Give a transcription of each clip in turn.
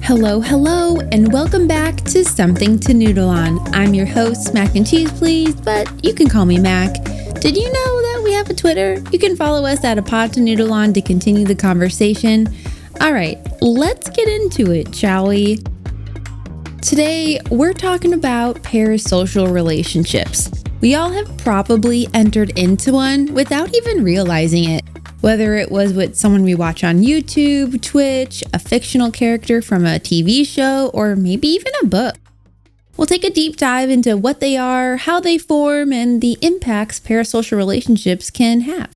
Hello, and welcome back to Something to Noodle On. I'm your host, Mac and Cheese Please, but you can call me Mac. Did you know that we have a Twitter? You can follow us at A Pod to Noodle On to continue the conversation. All right, let's get into it, shall we? Today, we're talking about parasocial relationships. We all have probably entered into one without even realizing it. Whether it was with someone we watch on YouTube, Twitch, a fictional character from a TV show, or maybe even a book. We'll take a deep dive into what they are, how they form, and the impacts parasocial relationships can have.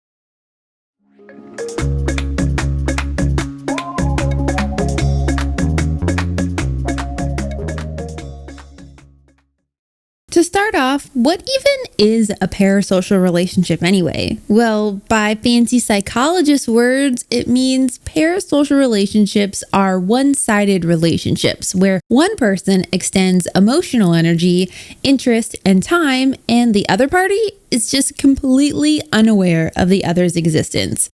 To start off, what even is a parasocial relationship anyway? Well, by fancy psychologist words, it means parasocial relationships are one-sided relationships where one person extends emotional energy, interest, and time, and the other party is just completely unaware of the other's existence.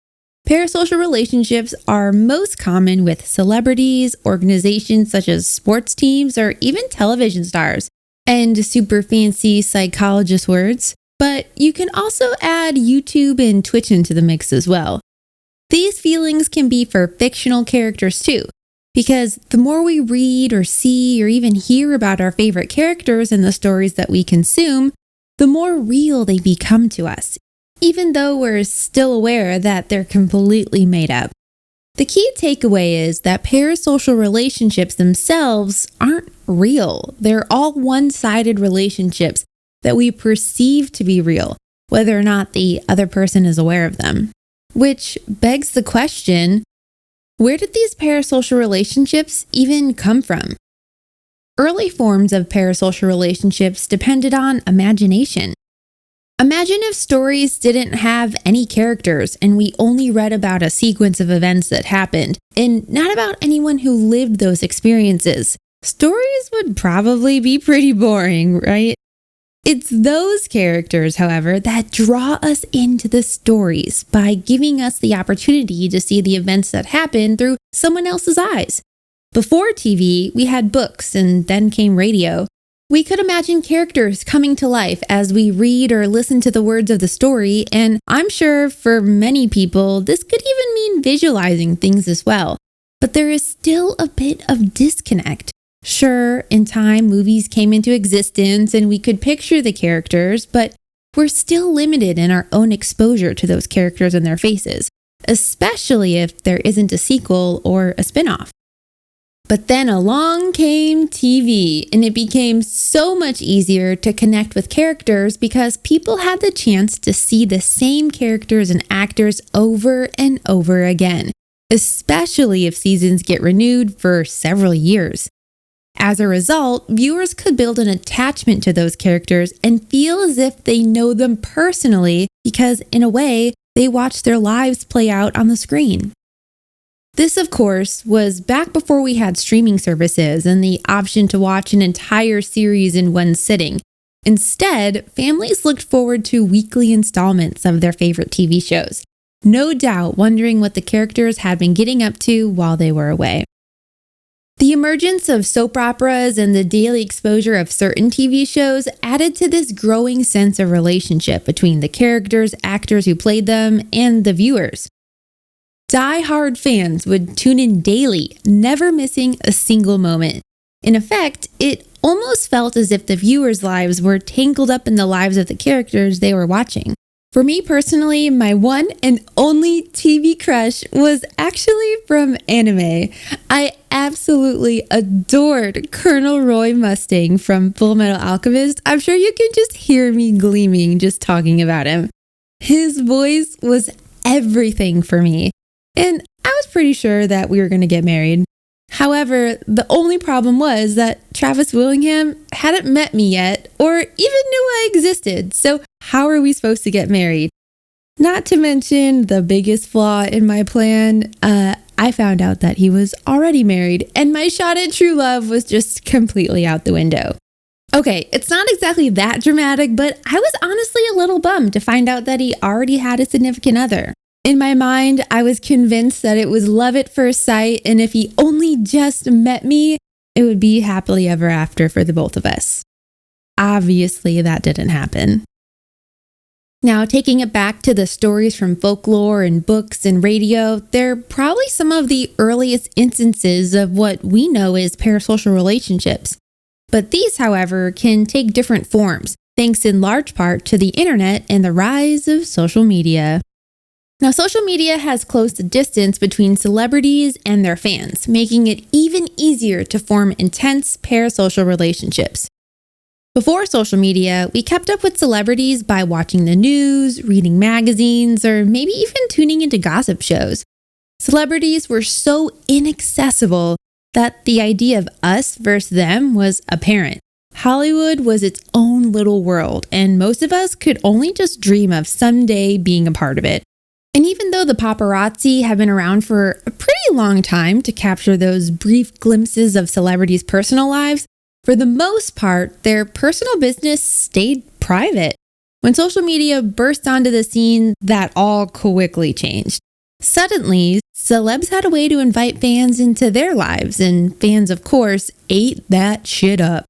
Parasocial relationships are most common with celebrities, organizations such as sports teams, or even television stars. And super fancy psychologist words, but you can also add YouTube and Twitch into the mix as well. These feelings can be for fictional characters too, because the more we read or see or even hear about our favorite characters in the stories that we consume, the more real they become to us, even though we're still aware that they're completely made up. The key takeaway is that parasocial relationships themselves aren't real. They're all one-sided relationships that we perceive to be real, whether or not the other person is aware of them. Which begs the question, where did these parasocial relationships even come from? Early forms of parasocial relationships depended on imagination. Imagine if stories didn't have any characters and we only read about a sequence of events that happened, and not about anyone who lived those experiences. Stories would probably be pretty boring, right? It's those characters, however, that draw us into the stories by giving us the opportunity to see the events that happened through someone else's eyes. Before TV, we had books and then came radio. We could imagine characters coming to life as we read or listen to the words of the story, and I'm sure for many people, this could even mean visualizing things as well. But there is still a bit of disconnect. Sure, in time, movies came into existence and we could picture the characters, but we're still limited in our own exposure to those characters and their faces, especially if there isn't a sequel or a spin-off. But then along came TV, and it became so much easier to connect with characters because people had the chance to see the same characters and actors over and over again, especially if seasons get renewed for several years. As a result, viewers could build an attachment to those characters and feel as if they know them personally because, in a way, they watch their lives play out on the screen. This, of course, was back before we had streaming services and the option to watch an entire series in one sitting. Instead, families looked forward to weekly installments of their favorite TV shows, no doubt wondering what the characters had been getting up to while they were away. The emergence of soap operas and the daily exposure of certain TV shows added to this growing sense of relationship between the characters, actors who played them, and the viewers. Die-hard fans would tune in daily, never missing a single moment. In effect, it almost felt as if the viewers' lives were tangled up in the lives of the characters they were watching. For me personally, my one and only TV crush was actually from anime. I absolutely adored Colonel Roy Mustang from Fullmetal Alchemist. I'm sure you can just hear me gleaming just talking about him. His voice was everything for me. And I was pretty sure that we were going to get married. However, the only problem was that Travis Willingham hadn't met me yet or even knew I existed. So how are we supposed to get married? Not to mention the biggest flaw in my plan, I found out that he was already married and my shot at true love was just completely out the window. Okay, it's not exactly that dramatic, but I was honestly a little bummed to find out that he already had a significant other. In my mind, I was convinced that it was love at first sight, and if he only just met me, it would be happily ever after for the both of us. Obviously, that didn't happen. Now, taking it back to the stories from folklore and books and radio, they're probably some of the earliest instances of what we know as parasocial relationships. But these, however, can take different forms, thanks in large part to the internet and the rise of social media. Now, social media has closed the distance between celebrities and their fans, making it even easier to form intense parasocial relationships. Before social media, we kept up with celebrities by watching the news, reading magazines, or maybe even tuning into gossip shows. Celebrities were so inaccessible that the idea of us versus them was apparent. Hollywood was its own little world, and most of us could only just dream of someday being a part of it. And even though the paparazzi have been around for a pretty long time to capture those brief glimpses of celebrities' personal lives, for the most part, their personal business stayed private. When social media burst onto the scene, that all quickly changed. Suddenly, celebs had a way to invite fans into their lives, and fans, of course, ate that shit up.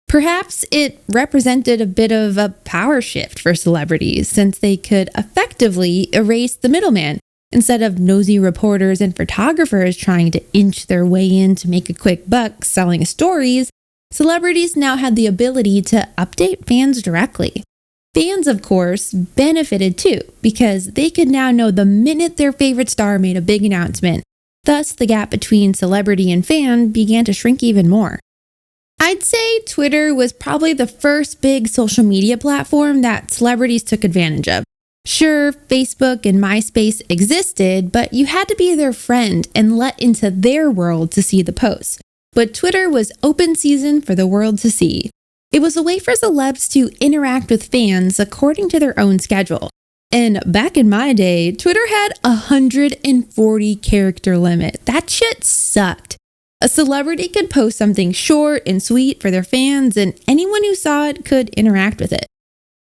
Perhaps it represented a bit of a power shift for celebrities, since they could effectively erase the middleman. Instead of nosy reporters and photographers trying to inch their way in to make a quick buck selling stories, celebrities now had the ability to update fans directly. Fans, of course, benefited too, because they could now know the minute their favorite star made a big announcement. Thus, the gap between celebrity and fan began to shrink even more. I'd say Twitter was probably the first big social media platform that celebrities took advantage of. Sure, Facebook and MySpace existed, but you had to be their friend and let into their world to see the posts. But Twitter was open season for the world to see. It was a way for celebs to interact with fans according to their own schedule. And back in my day, Twitter had a 140 character limit. That shit sucked. A celebrity could post something short and sweet for their fans, and anyone who saw it could interact with it.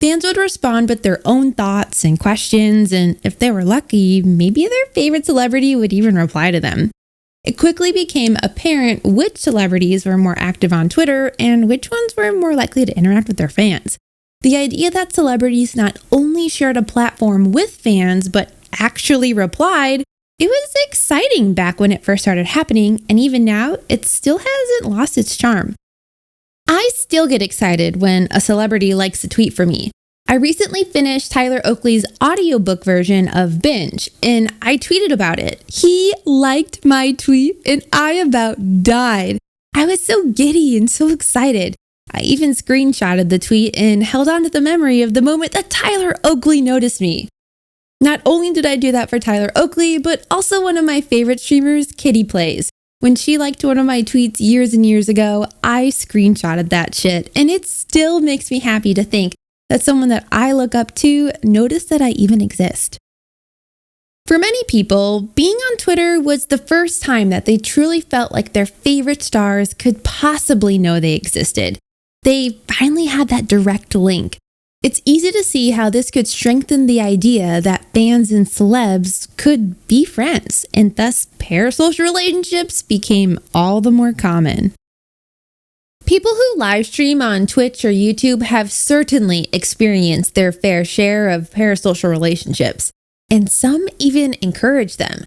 Fans would respond with their own thoughts and questions, and if they were lucky, maybe their favorite celebrity would even reply to them. It quickly became apparent which celebrities were more active on Twitter and which ones were more likely to interact with their fans. The idea that celebrities not only shared a platform with fans, but actually replied, it was exciting back when it first started happening, and even now, it still hasn't lost its charm. I still get excited when a celebrity likes a tweet for me. I recently finished Tyler Oakley's audiobook version of Binge, and I tweeted about it. He liked my tweet, and I about died. I was so giddy and so excited. I even screenshotted the tweet and held on to the memory of the moment that Tyler Oakley noticed me. Not only did I do that for Tyler Oakley, but also one of my favorite streamers, Kitty Plays. When she liked one of my tweets years and years ago, I screenshotted that shit, and it still makes me happy to think that someone that I look up to noticed that I even exist. For many people, being on Twitter was the first time that they truly felt like their favorite stars could possibly know they existed. They finally had that direct link. It's easy to see how this could strengthen the idea that fans and celebs could be friends, and thus parasocial relationships became all the more common. People who live stream on Twitch or YouTube have certainly experienced their fair share of parasocial relationships, and some even encourage them.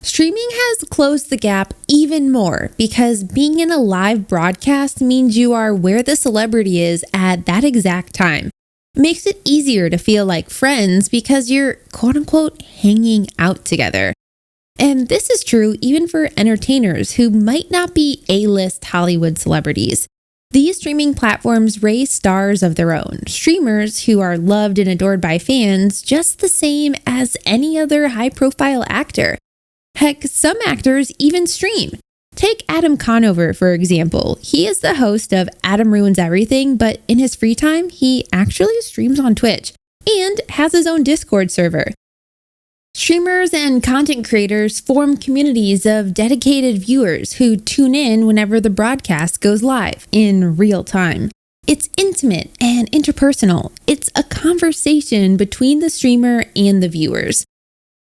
Streaming has closed the gap even more because being in a live broadcast means you are where the celebrity is at that exact time. It makes it easier to feel like friends because you're quote-unquote hanging out together. And this is true even for entertainers who might not be A-list Hollywood celebrities. These streaming platforms raise stars of their own, streamers who are loved and adored by fans just the same as any other high-profile actor. Heck, some actors even stream. Take Adam Conover, for example. He is the host of Adam Ruins Everything, but in his free time, he actually streams on Twitch and has his own Discord server. Streamers and content creators form communities of dedicated viewers who tune in whenever the broadcast goes live in real time. It's intimate and interpersonal. It's a conversation between the streamer and the viewers.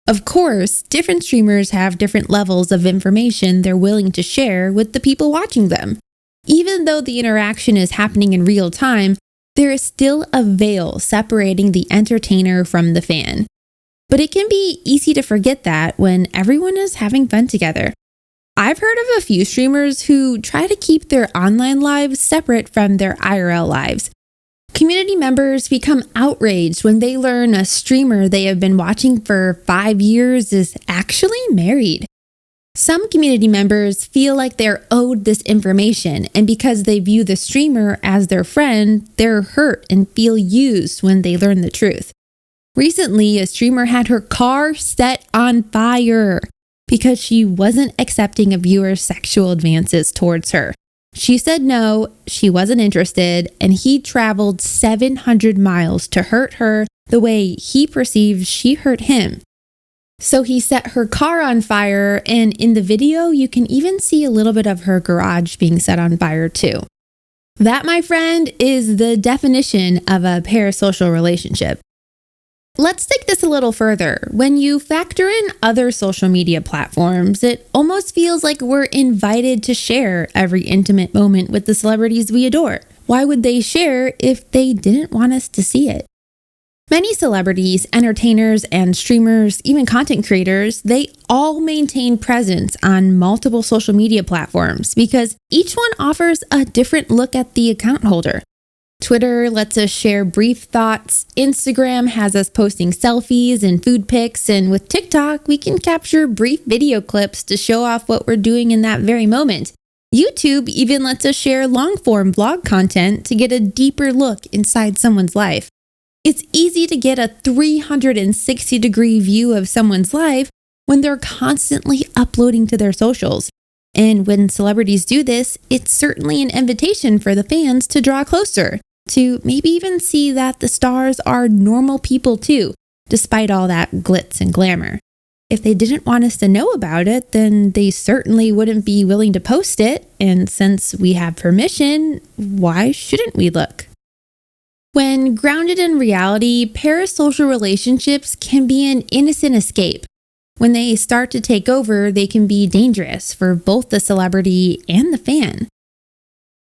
Of course, different streamers have different levels of information they're willing to share with the people watching them. Even though the interaction is happening in real time, there is still a veil separating the entertainer from the fan. But it can be easy to forget that when everyone is having fun together. I've heard of a few streamers who try to keep their online lives separate from their IRL lives. Community members become outraged when they learn a streamer they have been watching for 5 years is actually married. Some community members feel like they're owed this information, and because they view the streamer as their friend, they're hurt and feel used when they learn the truth. Recently, a streamer had her car set on fire because she wasn't accepting a viewer's sexual advances towards her. She said no, she wasn't interested, and he traveled 700 miles to hurt her the way he perceived she hurt him. So he set her car on fire, and in the video, you can even see a little bit of her garage being set on fire too. That, my friend, is the definition of a parasocial relationship. Let's take this a little further. When you factor in other social media platforms, it almost feels like we're invited to share every intimate moment with the celebrities we adore. Why would they share if they didn't want us to see it? Many celebrities, entertainers, and streamers, even content creators, they all maintain presence on multiple social media platforms because each one offers a different look at the account holder. Twitter lets us share brief thoughts, Instagram has us posting selfies and food pics, and with TikTok, we can capture brief video clips to show off what we're doing in that very moment. YouTube even lets us share long-form vlog content to get a deeper look inside someone's life. It's easy to get a 360-degree view of someone's life when they're constantly uploading to their socials. And when celebrities do this, it's certainly an invitation for the fans to draw closer, to maybe even see that the stars are normal people too, despite all that glitz and glamour. If they didn't want us to know about it, then they certainly wouldn't be willing to post it, and since we have permission, why shouldn't we look? When grounded in reality, parasocial relationships can be an innocent escape. When they start to take over, they can be dangerous for both the celebrity and the fan.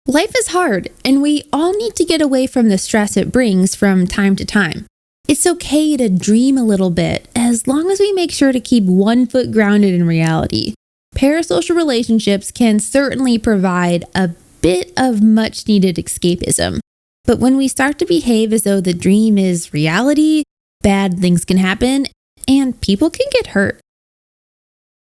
Life is hard, and we all need to get away from the stress it brings from time to time. It's okay to dream a little bit, as long as we make sure to keep one foot grounded in reality. Parasocial relationships can certainly provide a bit of much-needed escapism. But when we start to behave as though the dream is reality, bad things can happen, and people can get hurt.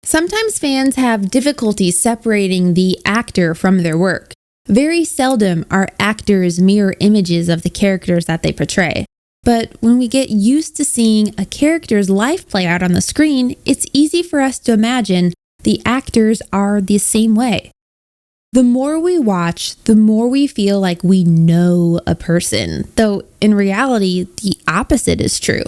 Sometimes fans have difficulty separating the actor from their work. Very seldom are actors mirror images of the characters that they portray. But when we get used to seeing a character's life play out on the screen, it's easy for us to imagine the actors are the same way. The more we watch, the more we feel like we know a person, though in reality, the opposite is true.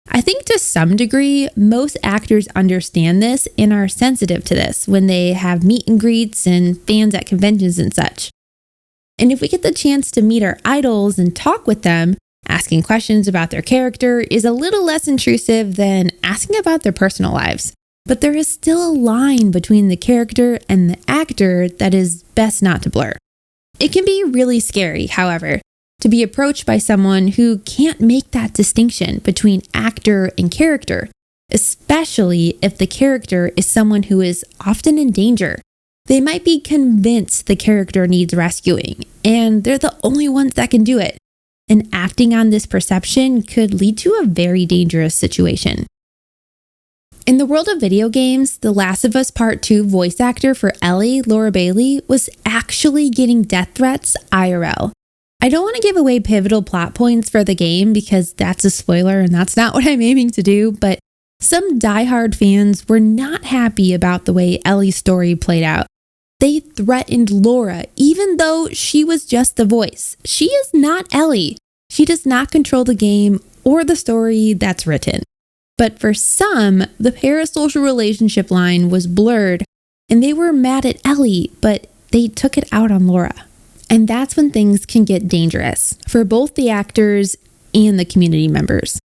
I think to some degree, most actors understand this and are sensitive to this when they have meet and greets and fans at conventions and such. And if we get the chance to meet our idols and talk with them, asking questions about their character is a little less intrusive than asking about their personal lives. But there is still a line between the character and the actor that is best not to blur. It can be really scary, however, to be approached by someone who can't make that distinction between actor and character, especially if the character is someone who is often in danger. They might be convinced the character needs rescuing, and they're the only ones that can do it. And acting on this perception could lead to a very dangerous situation. In the world of video games, The Last of Us Part 2 voice actor for Ellie, Laura Bailey, was actually getting death threats IRL. I don't want to give away pivotal plot points for the game because that's a spoiler and that's not what I'm aiming to do, but some diehard fans were not happy about the way Ellie's story played out. They threatened Laura even though she was just the voice. She is not Ellie. She does not control the game or the story that's written. But for some, the parasocial relationship line was blurred and they were mad at Ellie, but they took it out on Laura. And that's when things can get dangerous for both the actors and the community members.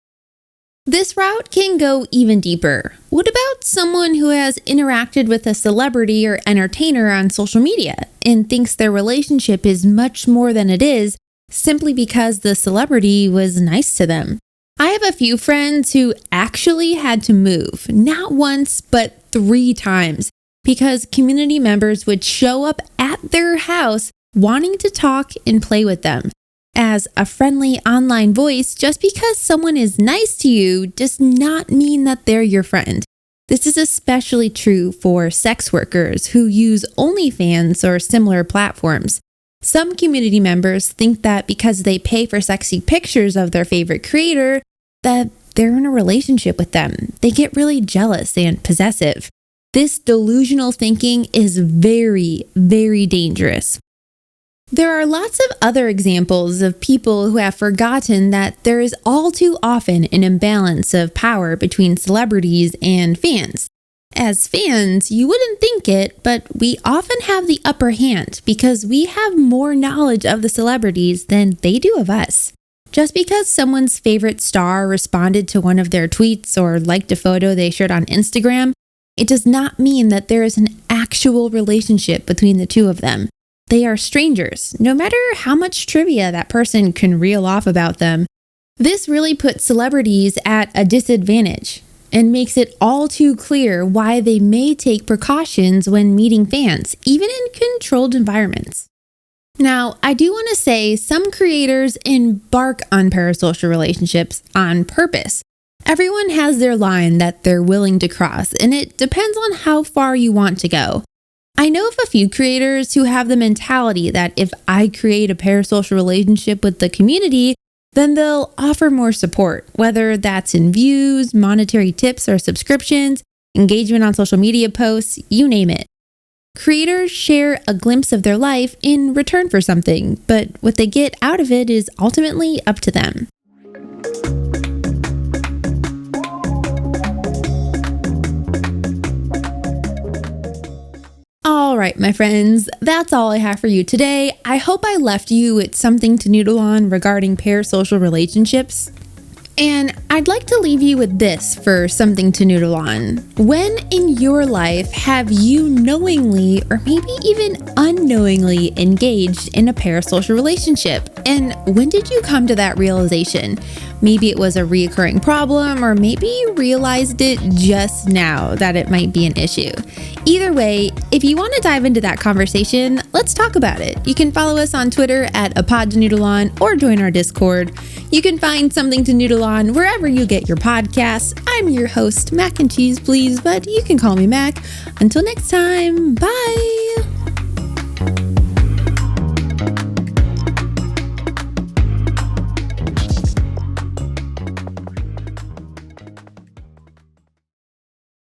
This route can go even deeper. What about someone who has interacted with a celebrity or entertainer on social media and thinks their relationship is much more than it is simply because the celebrity was nice to them? I have a few friends who actually had to move, not once, but 3 times, because community members would show up at their house wanting to talk and play with them. As a friendly online voice, just because someone is nice to you does not mean that they're your friend. This is especially true for sex workers who use OnlyFans or similar platforms. Some community members think that because they pay for sexy pictures of their favorite creator, that they're in a relationship with them. They get really jealous and possessive. This delusional thinking is very, very dangerous. There are lots of other examples of people who have forgotten that there is all too often an imbalance of power between celebrities and fans. As fans, you wouldn't think it, but we often have the upper hand because we have more knowledge of the celebrities than they do of us. Just because someone's favorite star responded to one of their tweets or liked a photo they shared on Instagram, it does not mean that there is an actual relationship between the two of them. They are strangers, no matter how much trivia that person can reel off about them. This really puts celebrities at a disadvantage and makes it all too clear why they may take precautions when meeting fans, even in controlled environments. Now, I do want to say some creators embark on parasocial relationships on purpose. Everyone has their line that they're willing to cross, and it depends on how far you want to go. I know of a few creators who have the mentality that if I create a parasocial relationship with the community, then they'll offer more support, whether that's in views, monetary tips or subscriptions, engagement on social media posts, you name it. Creators share a glimpse of their life in return for something, but what they get out of it is ultimately up to them. All right, my friends, that's all I have for you today. I hope I left you with something to noodle on regarding parasocial relationships. And I'd like to leave you with this for something to noodle on. When in your life have you knowingly or maybe even unknowingly engaged in a parasocial relationship? And when did you come to that realization? Maybe it was a reoccurring problem, or maybe you realized it just now that it might be an issue. Either way, if you want to dive into that conversation, let's talk about it. You can follow us on Twitter at a pod to noodle on or join our Discord. You can find something to noodle on wherever you get your podcasts. I'm your host, Mac and Cheese, please, but you can call me Mac. Until next time, bye.